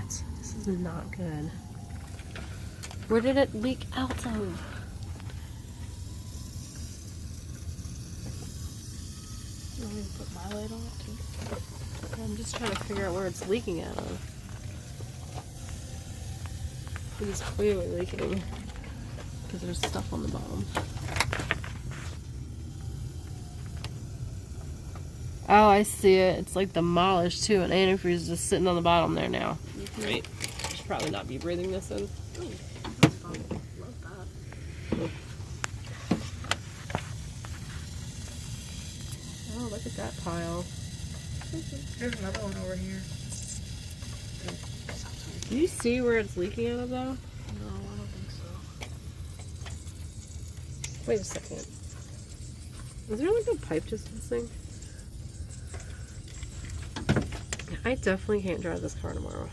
This is not good. Where did it leak out of? You want me to put my light on it too? I'm just trying to figure out where it's leaking out of. It is clearly leaking because there's stuff on the bottom. Oh, I see it. It's like demolished too, and antifreeze is just sitting on the bottom there now. Right. I should probably not be breathing this in. That's fine. Love that. Oh, look at that pile. There's another one over here. Do you see where it's leaking out of though? No, I don't think so. Wait a second. Is there like a pipe just missing? I definitely can't drive this car tomorrow.